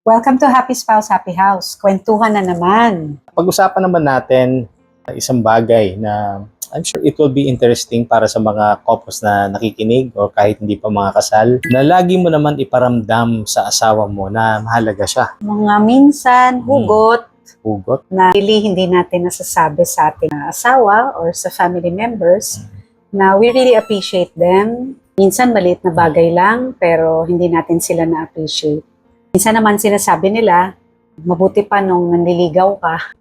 Welcome to Happy Spouse, Happy House. Kwentuhan na naman. Pag-usapan naman natin isang bagay na I'm sure it will be interesting para sa mga couples na nakikinig o kahit hindi pa mga kasal, na lagi mo naman iparamdam sa asawa mo na mahalaga siya. Mga minsan, hugot Hugot. na hindi natin nasasabi sa ating asawa or sa family members na we really appreciate them. Minsan maliit na bagay lang pero hindi natin sila na-appreciate. Minsan naman sinasabi nila, mabuti pa nung nanliligaw ka.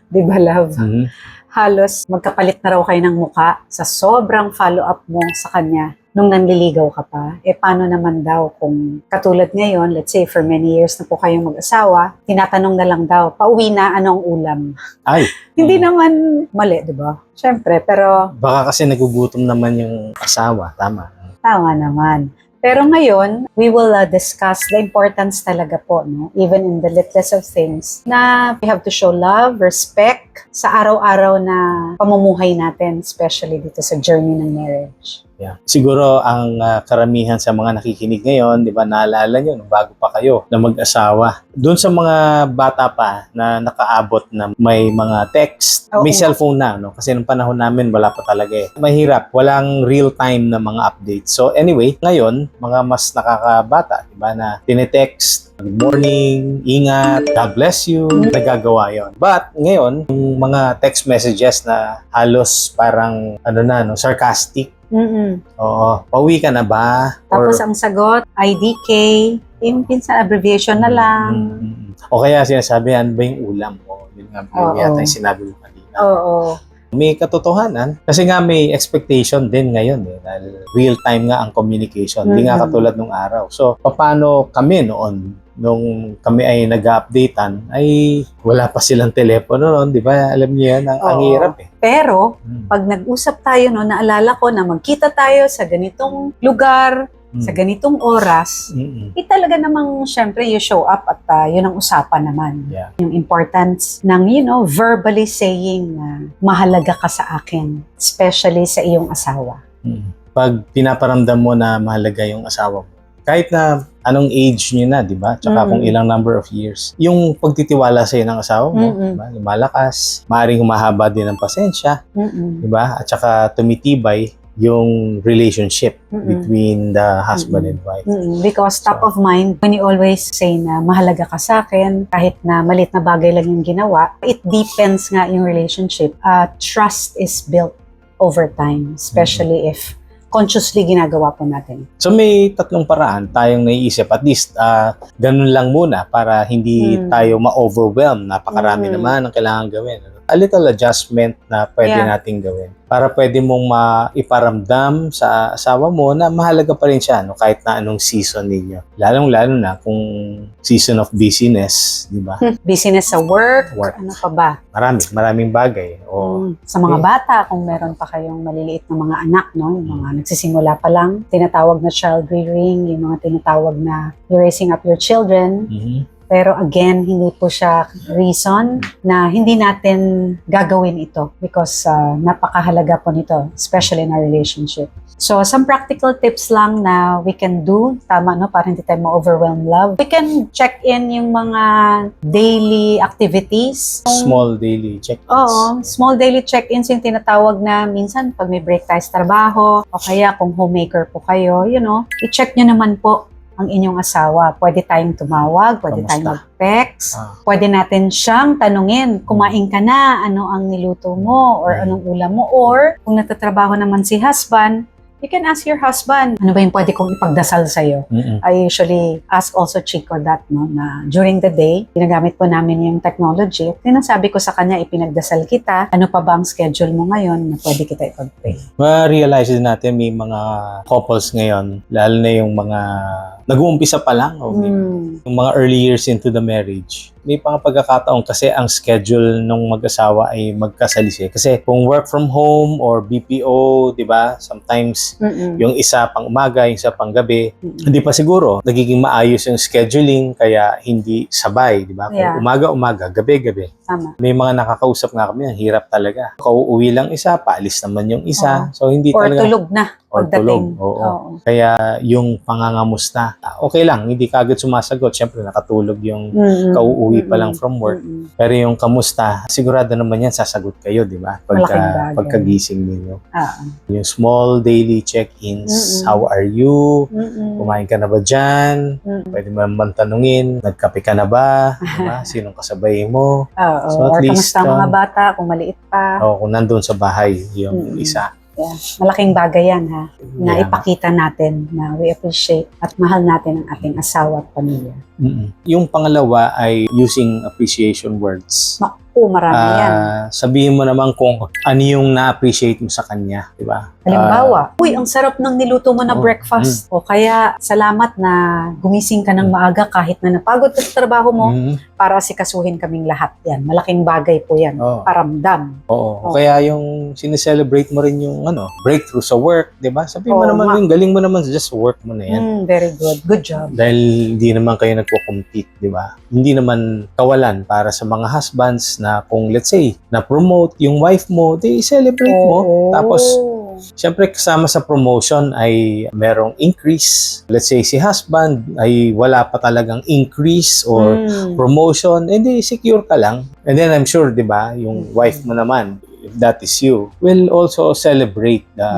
Di ba, love? Halos magkapalit na raw kayo ng muka sa sobrang follow-up mo sa kanya nung nanliligaw ka pa. Paano naman daw kung katulad ngayon, let's say for many years na po kayong mag-asawa, tinatanong na lang daw, pauwi na, anong ulam? Ay. Hindi naman mali, di ba? Siyempre, pero Baka kasi nagugutom naman yung asawa. Tama. tama naman. Pero ngayon, we will discuss the importance talaga po, no? Even in the littlest of things, na we have to show love, respect sa araw-araw na pamumuhay natin, especially dito sa journey ng marriage. Yeah. Siguro ang karamihan sa mga nakikinig ngayon, di ba, naalala nyo, bago pa kayo na mag-asawa. Doon sa mga bata pa na nakaabot na may mga text, Oo. may cellphone na, no? Kasi nung panahon namin, wala pa talaga eh. Mahirap, walang real-time na mga updates. So anyway, ngayon, mga mas nakakabata, di ba, na tinetext, good morning, ingat, God bless you, nagagawa yon. But ngayon, yung mga text messages na halos parang, sarcastic. Oo, pauwi ka na ba? Tapos ang sagot, IDK, yung pinsan abbreviation na lang. O kaya sinasabi, ano ba yung ulam mo? Yun nga, Oo. yata yung sinabi mo kanina. Oo. May katotohanan. Kasi nga may expectation din ngayon eh. Dahil real time nga ang communication. Hindi nga katulad nung araw. So, paano kami noon, nung kami ay nag-updatean, ay wala pa silang telepono noon, di ba? Alam niyo yan, ang Oo. hirap eh. Pero, pag nag-usap tayo, no, naalala ko na magkita tayo sa ganitong lugar, sa ganitong oras, talaga namang, syempre, you show up at yun ang usapan naman. Yeah. Yung importance ng, verbally saying na mahalaga ka sa akin, especially sa iyong asawa. Pag pinaparamdam mo na mahalaga yung asawa mo, kahit na anong age niyo na, di ba? Tsaka kung ilang number of years, yung pagtitiwala sa'yo ng asawa mo, di ba? Lumalakas, maaaring humahaba din ng pasensya, di ba? At saka tumitibay yung relationship between the husband and wife. Because top of mind, when you always say na mahalaga ka sa akin, kahit na maliit na bagay lang yung ginawa, it deepens nga yung relationship. Trust is built over time, especially if consciously ginagawa po natin. So may tatlong paraan tayong naiisip. At least, ganun lang muna para hindi tayo ma-overwhelm. Napakarami naman ang kailangan gawin. A little adjustment na pwede nating gawin para pwede mong maiparamdam sa asawa mo na mahalaga pa rin siya, no? Kahit na anong season ninyo. Lalong-lalo na kung season of busyness, di ba? Business sa work, ano pa ba? Maraming bagay. Sa mga bata, kung meron pa kayong maliliit na mga anak, no? Yung mga nagsisimula pa lang, tinatawag na child rearing, yung mga tinatawag na you're raising up your children. Pero again, hindi po siya reason na hindi natin gagawin ito because napakahalaga po nito, especially in our relationship. So, some practical tips lang na we can do, tama, no? Para hindi tayo ma-overwhelm love. We can check in yung mga daily activities. Small daily check-ins. Oo, small daily check-ins yung tinatawag na minsan pag may break tayo sa trabaho o kaya kung homemaker po kayo, i-check nyo naman po ang inyong asawa. Pwede tayong tumawag, pwede tayong mag-text, pwede natin siyang tanungin, kumain ka na, ano ang niluto mo, or anong ulam mo, or kung natatrabaho naman si husband, you can ask your husband, ano ba yung pwede kong ipagdasal sa'yo? I usually ask also Chico that, no, na during the day, ginagamit po namin yung technology. Tinasabi ko sa kanya, ipinagdasal kita, ano pa ba ang schedule mo ngayon na pwede kita ipag-pray? Ma-realize din natin may mga couples ngayon, lalo na yung mga nag-uumpisa pa lang o yung mga early years into the marriage. May mga pagkakataon kasi ang schedule ng mag-asawa ay magkasalisi. Kasi kung work from home or BPO, di ba? Sometimes yung isa pang umaga, yung isa pang gabi, hindi pa siguro nagiging maayos yung scheduling kaya hindi sabay, di ba? Kung umaga-umaga, gabi-gabi. Tama. May mga nakakausap nga kami, ang hirap talaga. Kauuwi lang isa, paalis naman yung isa. Oo. So hindi Or talaga. tulog na Or pagdating. tulog, oo. Kaya yung pangangamusta, okay lang, hindi ka agad sumasagot. Siyempre nakatulog yung kauuwi pa lang from work. Pero yung kamusta, sigurado naman yan, sasagot kayo, di ba? Malaking bagay. Pagkagising ninyo. Oo. Yung small daily check-ins, how are you? Kumain ka na ba dyan? Pwede mo naman tanungin, nagkape ka na ba? Diba? Sinong kasabay mo? Oo. So Or at least, kamusta ang mga bata, kung maliit pa. Kung nandun sa bahay, yung isa. Yeah. Malaking bagay yan, ha? Na Yeah. ipakita natin na we appreciate at mahal natin ang ating asawa at pamilya. Yung pangalawa ay using appreciation words. Marami yan. Sabihin mo naman kung ano yung na-appreciate mo sa kanya, di ba? Halimbawa, uy, ang sarap ng niluto mo na breakfast. O kaya, salamat na gumising ka ng maaga kahit na napagod ka sa trabaho mo para asikasuhin kaming lahat. Yan, malaking bagay po yan. Paramdam. Oo. Kaya yung sineselebrate mo rin yung breakthrough sa work, di ba? Sabihin mo naman, yung galing mo naman just work mo na yan. Very good. Good job. Dahil hindi naman kayo nagko-compete, di ba? Hindi naman kawalan para sa mga husbands na kung let's say, na-promote yung wife mo, di celebrate mo. Tapos, syempre kasama sa promotion ay merong increase. Let's say si husband ay wala pa talagang increase or promotion, edi secure ka lang. And then I'm sure, di ba, yung wife mo naman, if that is you, will also celebrate the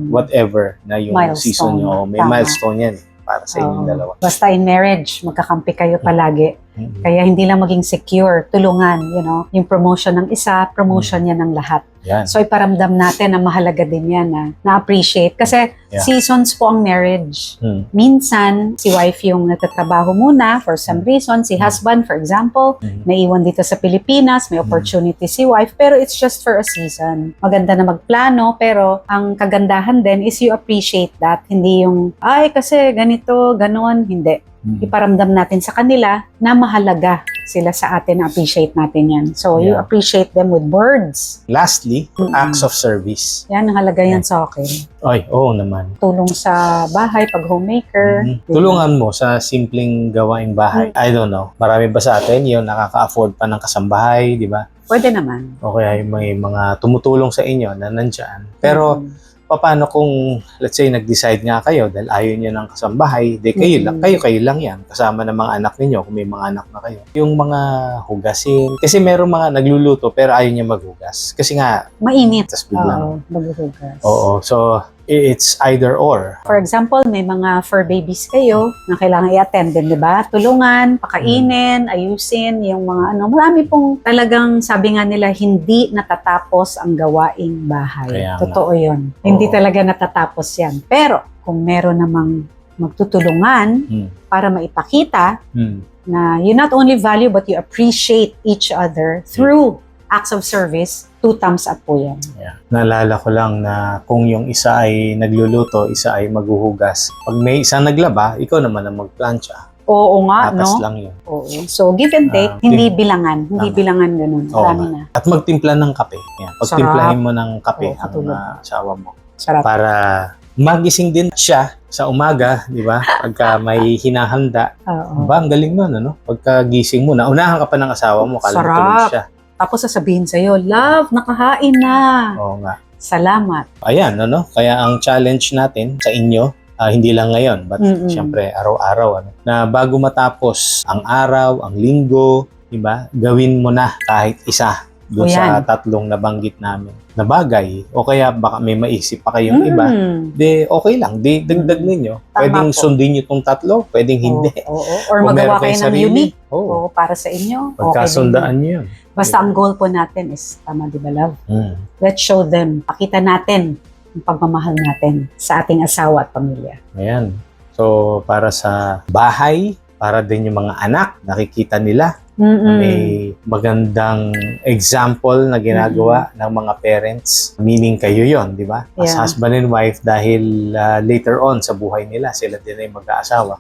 whatever na yung Milestone. Season nyo. May milestone yan para sa inyong dalawa. Basta in marriage, magkakampi kayo palagi. Kaya hindi lang maging secure, tulungan, yung promotion ng isa, promotion yan ng lahat. Yan. So iparamdam natin na mahalaga din yan na-appreciate. Kasi seasons po ang marriage. Minsan, si wife yung natatrabaho muna for some reason. Si husband, for example, naiwan dito sa Pilipinas, may opportunity si wife, pero it's just for a season. Maganda na magplano, pero ang kagandahan din is you appreciate that. Hindi yung, ay kasi ganito, ganon, hindi. Iparamdam natin sa kanila na mahalaga sila sa atin, appreciate natin yan. So, you appreciate them with words. Lastly, acts of service. Yan, ang halaga yan sa akin. Ay, oo naman. Tulong sa bahay, pag homemaker. Tulungan mo sa simpleng gawaing bahay. I don't know. Marami ba sa atin yung nakaka-afford pa ng kasambahay, di ba? Pwede naman. O kaya may mga tumutulong sa inyo na nandyan. Pero, paano kung, let's say, nag-decide nga kayo dahil ayaw nyo ng kasambahay, di kayo lang yan, kasama ng mga anak ninyo, kung may mga anak na kayo. Yung mga hugasin, kasi merong mga nagluluto pero ayaw niya maghugas. Kasi nga, mainit. Tas biglang. Maghuhugas. Oo, so, it's either or. For example, may mga fur babies kayo na kailangan i-attend din, di ba? Tulungan, pakainin, ayusin, yung mga marami pong talagang sabi nga nila, hindi natatapos ang gawaing bahay. Kaya Totoo yun. Hindi talaga natatapos yan. Pero, kung meron namang magtutulungan para maipakita na you not only value but you appreciate each other through acts of service, 2 thumbs up po yan. Yeah. Naalala ko lang na kung yung isa ay nagluluto, isa ay maghuhugas. Pag may isang naglaba, ikaw naman ang magplancha. Oo nga, Tapas no? lang yun. Oo. So, give and take, hindi bilangan. Hindi bilangan ganun. Marami na. At magtimpla ng kape. Yan. Pagtimplahin mo ng kape ang katulad. asawa mo. Sarap. Para magising din siya sa umaga, di ba? Pagka may hinahanda. Oo. Ba, ang galing nun, ano? Pagka gising mo, naunahan ka pa ng asawa mo, kala mo tulog siya. Tapos sasabihin sa'yo, love, nakahain na. Oo nga. Salamat. Ayan, ano? Kaya ang challenge natin sa inyo, hindi lang ngayon, but siyempre araw-araw, na bago matapos ang araw, ang linggo, diba, gawin mo na kahit isa doon sa 3 nabanggit namin na bagay, o kaya baka may maisip pa kayong iba, di okay lang, di dagdag ninyo. Pwedeng sundin nyo itong 3, pwedeng hindi. Or magawa kayo ng unique. Para sa inyo. Pagkasundaan nyo yun. Basta ang goal po natin is, tama di ba, love? Let's show them, pakita natin ang pagmamahal natin sa ating asawa at pamilya. Ayan. So, para sa bahay, para din yung mga anak, nakikita nila na may magandang example na ginagawa ng mga parents. Meaning kayo yon, di ba? As husband and wife, dahil later on sa buhay nila, sila din ay mag-aasawa.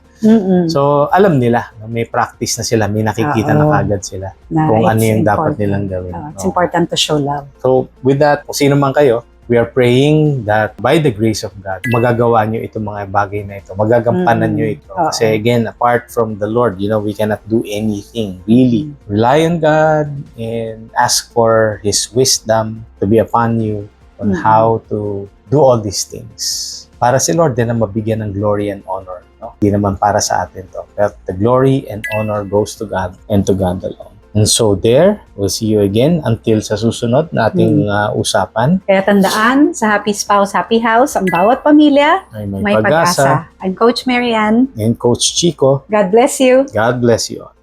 So, alam nila, may practice na sila, may nakikita na kagad sila kung ano yung dapat nilang gawin. It's important to show love. So, with that, kung sino man kayo, we are praying that by the grace of God, magagawa nyo itong mga bagay na ito. Magagampanan nyo ito. Oo. Kasi again, apart from the Lord, we cannot do anything. Really. Rely on God and ask for His wisdom to be upon you on how to do all these things. Para si Lord din na mabigyan ng glory and honor. No? Hindi naman para sa atin to. But the glory and honor goes to God and to God alone. And so there, we'll see you again until sa susunod na ating usapan. Kaya tandaan, sa Happy Spouse, Happy House, ang bawat pamilya Ay may pag-asa. I'm Coach Marianne. And Coach Chico. God bless you. God bless you all.